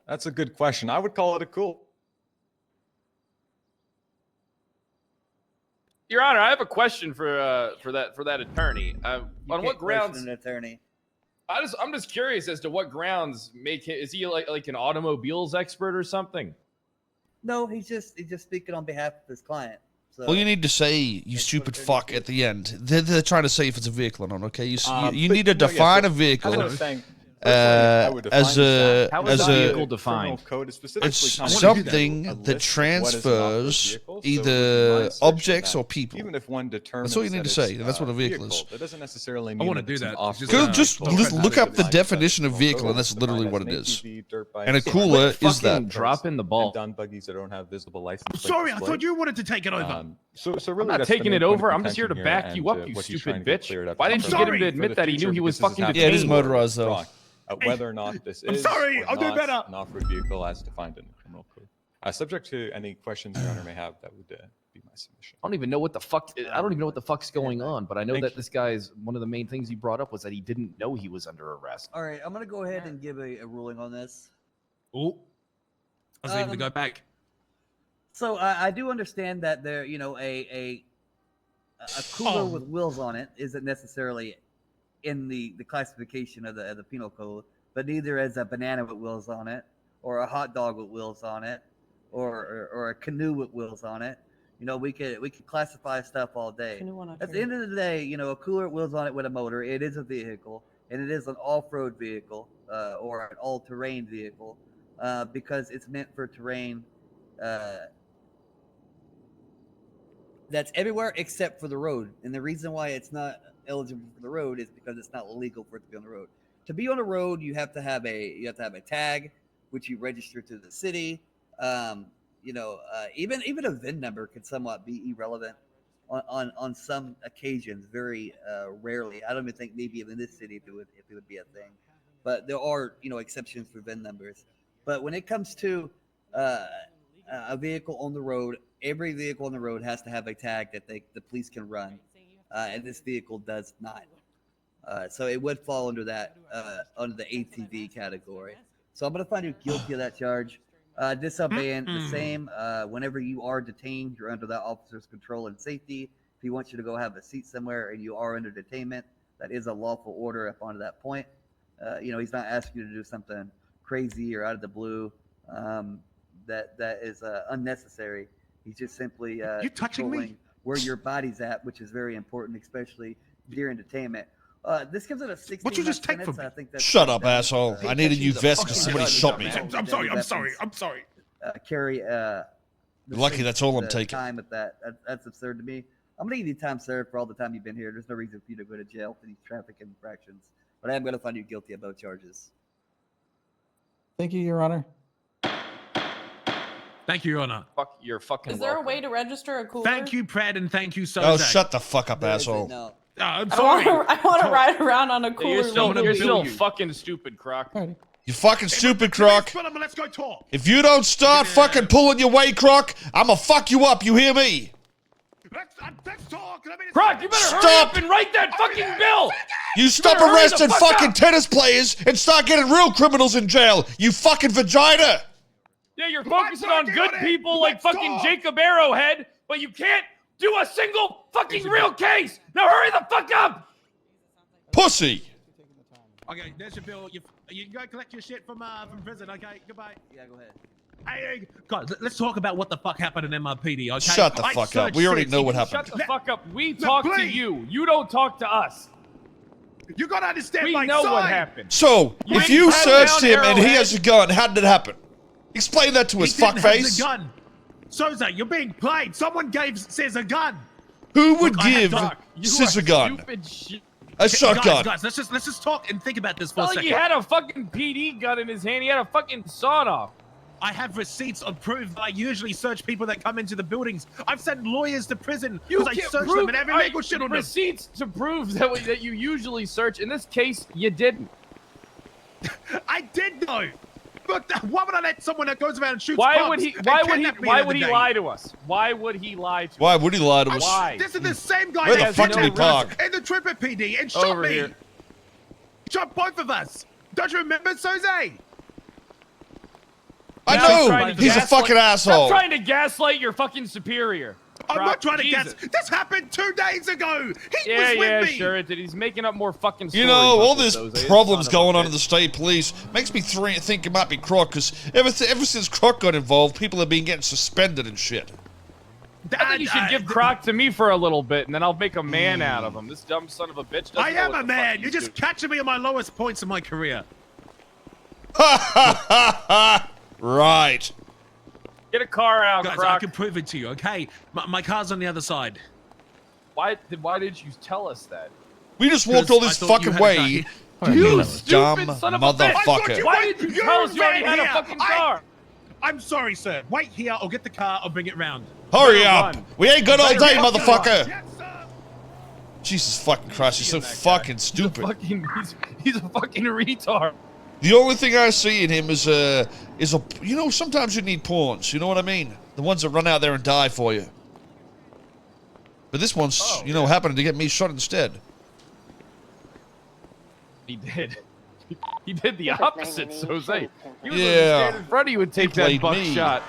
[SPEAKER 8] That's a good question. I would call it a cool.
[SPEAKER 2] Your Honor, I have a question for that attorney. On what grounds?
[SPEAKER 5] An attorney.
[SPEAKER 2] I'm just curious as to what grounds make him. Is he like an automobiles expert or something?
[SPEAKER 5] No, he's just speaking on behalf of his client. So
[SPEAKER 1] Well, you need to say, you stupid fuck, at the end. They're trying to say if it's a vehicle or not, okay? You need to define a vehicle as a
[SPEAKER 2] vehicle defined.
[SPEAKER 1] It's something that transfers either objects or people.
[SPEAKER 8] Even if one determines
[SPEAKER 1] that's all you need to say, and that's what a vehicle is.
[SPEAKER 8] That doesn't necessarily mean
[SPEAKER 6] I want to do
[SPEAKER 8] it's an
[SPEAKER 6] that.
[SPEAKER 8] off-road
[SPEAKER 1] Just look up the definition of vehicle, and that's literally what it is. And a cooler is that.
[SPEAKER 2] Dropping the ball.
[SPEAKER 8] Done buggies that don't have visible license plate
[SPEAKER 6] Sorry, I
[SPEAKER 8] display.
[SPEAKER 6] thought you wanted to take it over.
[SPEAKER 8] So
[SPEAKER 2] I'm
[SPEAKER 8] really,
[SPEAKER 2] not
[SPEAKER 8] that's the
[SPEAKER 2] taking
[SPEAKER 8] main
[SPEAKER 2] it
[SPEAKER 8] point of
[SPEAKER 2] over. I'm just here to
[SPEAKER 8] contention
[SPEAKER 2] back you up, you
[SPEAKER 8] what he's
[SPEAKER 2] stupid
[SPEAKER 8] trying to get
[SPEAKER 2] bitch.
[SPEAKER 8] cleared up
[SPEAKER 2] Why
[SPEAKER 8] in
[SPEAKER 2] didn't you
[SPEAKER 8] front
[SPEAKER 2] get
[SPEAKER 8] of
[SPEAKER 2] him to
[SPEAKER 8] for
[SPEAKER 2] admit
[SPEAKER 8] the
[SPEAKER 2] that he
[SPEAKER 8] future,
[SPEAKER 2] knew he was
[SPEAKER 8] because this is
[SPEAKER 2] fucking
[SPEAKER 8] happening
[SPEAKER 1] Yeah, it is
[SPEAKER 2] detained?
[SPEAKER 1] motorized, though.
[SPEAKER 8] Wrong. Whether or not this
[SPEAKER 7] I'm
[SPEAKER 8] is
[SPEAKER 7] sorry,
[SPEAKER 8] or
[SPEAKER 7] I'll do
[SPEAKER 8] not
[SPEAKER 7] better.
[SPEAKER 8] an off-road vehicle as defined in the criminal code. Subject to any questions Your Honor may have, that would be my submission.
[SPEAKER 2] I don't even know what the fuck. I don't even know what the fuck's going on. But I know that this guy's one of the main things he brought up was that he didn't know he was under arrest.
[SPEAKER 5] All right, I'm gonna go ahead and give a ruling on this.
[SPEAKER 6] Oh, I was leaving to go back.
[SPEAKER 5] So I do understand that there, a cooler with wheels on it isn't necessarily in the classification of the penal code, but neither is a banana with wheels on it, or a hot dog with wheels on it, or a canoe with wheels on it. You know, we could classify stuff all day. At the end of the day, you know, a cooler with wheels on it with a motor, it is a vehicle, and it is an off-road vehicle or an all-terrain vehicle because it's meant for terrain that's everywhere except for the road. And the reason why it's not eligible for the road is because it's not legal for it to be on the road. To be on the road, you have to have a tag, which you register to the city. You know, even a VIN number can somewhat be irrelevant on some occasions, very rarely. I don't even think maybe even in this city if it would be a thing, but there are, you know, exceptions for VIN numbers. But when it comes to a vehicle on the road, every vehicle on the road has to have a tag that the police can run, and this vehicle does not. So it would fall under that under the ATV category. So I'm gonna find you guilty of that charge. Disobeying the same. Whenever you are detained, you're under that officer's control and safety. If he wants you to go have a seat somewhere and you are under detainment, that is a lawful order upon that point. You know, he's not asking you to do something crazy or out of the blue that is unnecessary. He's just simply
[SPEAKER 6] you touching me?
[SPEAKER 5] Where your body's at, which is very important, especially during detainment. This gives it a 16.
[SPEAKER 6] What you just take from me?
[SPEAKER 5] I think that's
[SPEAKER 1] Shut up, asshole. I need a new vest because somebody shot me.
[SPEAKER 7] I'm sorry.
[SPEAKER 5] Carry
[SPEAKER 1] Lucky that's all I'm taking.
[SPEAKER 5] Time at that's absurd to me. I'm gonna give you time served for all the time you've been here. There's no reason for you to go to jail for these traffic infractions, but I am gonna find you guilty of both charges.
[SPEAKER 9] Thank you, Your Honor.
[SPEAKER 6] Thank you, Your Honor.
[SPEAKER 2] Fuck, you're fucking
[SPEAKER 10] Is there a way to register a cooler?
[SPEAKER 6] Thank you, Pred, and thank you, Soze.
[SPEAKER 1] Oh, shut the fuck up, asshole.
[SPEAKER 5] No.
[SPEAKER 6] I'm sorry.
[SPEAKER 10] I want to ride around on a cooler.
[SPEAKER 2] You're still fucking stupid, Croc.
[SPEAKER 1] You fucking stupid, Croc.
[SPEAKER 7] Let's go talk.
[SPEAKER 1] If you don't start fucking pulling your weight, Croc, I'ma fuck you up. You hear me?
[SPEAKER 7] Let's talk.
[SPEAKER 2] Croc, you better hurry up and write that fucking bill.
[SPEAKER 1] You stop
[SPEAKER 2] better hurry the
[SPEAKER 1] arresting
[SPEAKER 2] fuck
[SPEAKER 1] fucking
[SPEAKER 2] up.
[SPEAKER 1] tennis players and start getting real criminals in jail. You fucking vagina.
[SPEAKER 2] Yeah, you're focusing on good people like fucking Jacob Arrowhead, but you can't do a single fucking real case. Now hurry the fuck up.
[SPEAKER 1] Pussy.
[SPEAKER 6] Okay, there's your bill. You can go collect your shit from prison. Okay, goodbye.
[SPEAKER 5] Yeah, go ahead.
[SPEAKER 6] Hey, guys, let's talk about what the fuck happened in MRPD. Okay.
[SPEAKER 1] Shut the fuck up. We already know what happened.
[SPEAKER 2] Shut the fuck up. We talk to you. You don't talk to us.
[SPEAKER 7] You gotta understand
[SPEAKER 2] We
[SPEAKER 7] my
[SPEAKER 2] know
[SPEAKER 7] side.
[SPEAKER 2] what happened.
[SPEAKER 1] So,
[SPEAKER 2] You
[SPEAKER 1] if you
[SPEAKER 2] pat
[SPEAKER 1] searched
[SPEAKER 2] down
[SPEAKER 1] him and he
[SPEAKER 2] Arrowhead.
[SPEAKER 1] has a gun, how did it happen? Explain that to us,
[SPEAKER 6] He didn't have
[SPEAKER 1] fuckface.
[SPEAKER 6] the gun. Soze, you're being played. Someone gave Says a gun.
[SPEAKER 1] Who would
[SPEAKER 6] Look, I have
[SPEAKER 1] give
[SPEAKER 6] to-
[SPEAKER 2] You
[SPEAKER 1] Sis a
[SPEAKER 2] are
[SPEAKER 1] gun?
[SPEAKER 2] stupid shit.
[SPEAKER 1] A shotgun.
[SPEAKER 6] Guys, let's just talk and think about this for a
[SPEAKER 2] Like
[SPEAKER 6] second.
[SPEAKER 2] he had a fucking PD gun in his hand. He had a fucking sawed-off.
[SPEAKER 6] I have receipts of proof that I usually search people that come into the buildings. I've sent lawyers to prison
[SPEAKER 2] You
[SPEAKER 6] because I
[SPEAKER 2] can't
[SPEAKER 6] search
[SPEAKER 2] prove
[SPEAKER 6] them and every legal shit on them.
[SPEAKER 2] receipts to prove that you usually search. In this case, you didn't.
[SPEAKER 6] I did though. But why would I let someone that goes around and shoots
[SPEAKER 2] Why
[SPEAKER 6] cops
[SPEAKER 2] would he?
[SPEAKER 6] and
[SPEAKER 2] Why would he?
[SPEAKER 6] kidnap me
[SPEAKER 2] Why
[SPEAKER 6] the
[SPEAKER 2] would he
[SPEAKER 6] other day?
[SPEAKER 2] lie to us? Why would he lie to us?
[SPEAKER 1] Why would he lie to us?
[SPEAKER 2] Why?
[SPEAKER 6] This is the same guy
[SPEAKER 1] Where the
[SPEAKER 6] that
[SPEAKER 1] fuck did he
[SPEAKER 6] kidnapped
[SPEAKER 1] park?
[SPEAKER 6] us in the Tripper PD and shot
[SPEAKER 2] Over
[SPEAKER 6] me.
[SPEAKER 2] here.
[SPEAKER 6] Shot both of us. Don't you remember, Soze?
[SPEAKER 1] I
[SPEAKER 2] Now
[SPEAKER 1] know.
[SPEAKER 2] trying to
[SPEAKER 1] He's a
[SPEAKER 2] gaslight-
[SPEAKER 1] fucking
[SPEAKER 2] Stop
[SPEAKER 1] asshole.
[SPEAKER 2] trying to gaslight your fucking superior.
[SPEAKER 6] I'm
[SPEAKER 2] Croc,
[SPEAKER 6] not trying to
[SPEAKER 2] Jesus.
[SPEAKER 6] guess. This happened 2 days ago. He
[SPEAKER 2] Yeah,
[SPEAKER 6] was with
[SPEAKER 2] yeah,
[SPEAKER 6] me.
[SPEAKER 2] sure it did. He's making up more fucking stories.
[SPEAKER 1] You know,
[SPEAKER 2] about
[SPEAKER 1] all this
[SPEAKER 2] Soze. It's
[SPEAKER 1] problems
[SPEAKER 2] son of a
[SPEAKER 1] going on
[SPEAKER 2] bitch.
[SPEAKER 1] in the state police makes me think it might be Croc, because ever since Croc got involved, people have been getting suspended and shit.
[SPEAKER 2] I think you should give Croc to me for a little bit, and then I'll make a man out of him. This dumb son of a bitch doesn't
[SPEAKER 6] I
[SPEAKER 2] know
[SPEAKER 6] am
[SPEAKER 2] what
[SPEAKER 6] a
[SPEAKER 2] the fuck
[SPEAKER 6] man.
[SPEAKER 2] he's
[SPEAKER 6] You're just
[SPEAKER 2] doing.
[SPEAKER 6] catching me on my lowest points in my career.
[SPEAKER 1] Ha ha ha ha! Right.
[SPEAKER 2] Get a car out,
[SPEAKER 6] Guys, I
[SPEAKER 2] Croc.
[SPEAKER 6] can prove it to you, okay? My car's on the other side.
[SPEAKER 2] Why did you tell us that?
[SPEAKER 1] We just walked all this
[SPEAKER 6] I thought you
[SPEAKER 1] fucking
[SPEAKER 6] had a
[SPEAKER 1] way.
[SPEAKER 6] car.
[SPEAKER 2] You
[SPEAKER 1] dumb
[SPEAKER 2] stupid son of a bitch.
[SPEAKER 1] motherfucker.
[SPEAKER 2] Why did you tell us you already had a fucking car?
[SPEAKER 6] I'm sorry, sir. Wait here. I'll get the car. I'll bring it round.
[SPEAKER 1] Hurry
[SPEAKER 2] Better
[SPEAKER 1] up.
[SPEAKER 2] run.
[SPEAKER 1] We ain't got all
[SPEAKER 2] Better
[SPEAKER 1] day,
[SPEAKER 2] fucking
[SPEAKER 1] motherfucker.
[SPEAKER 7] Yes, sir.
[SPEAKER 1] Jesus fucking Christ, he's so fucking stupid.
[SPEAKER 2] He's a fucking retard.
[SPEAKER 1] The only thing I see in him is a, you know, sometimes you need pawns, you know what I mean? The ones that run out there and die for you. But this one's, you know, happened to get me shot instead.
[SPEAKER 2] He did. He did the opposite, Soze. He was
[SPEAKER 1] Yeah.
[SPEAKER 2] stand in front of you and take
[SPEAKER 1] He
[SPEAKER 2] that
[SPEAKER 1] played
[SPEAKER 2] buck
[SPEAKER 1] me.
[SPEAKER 2] shot.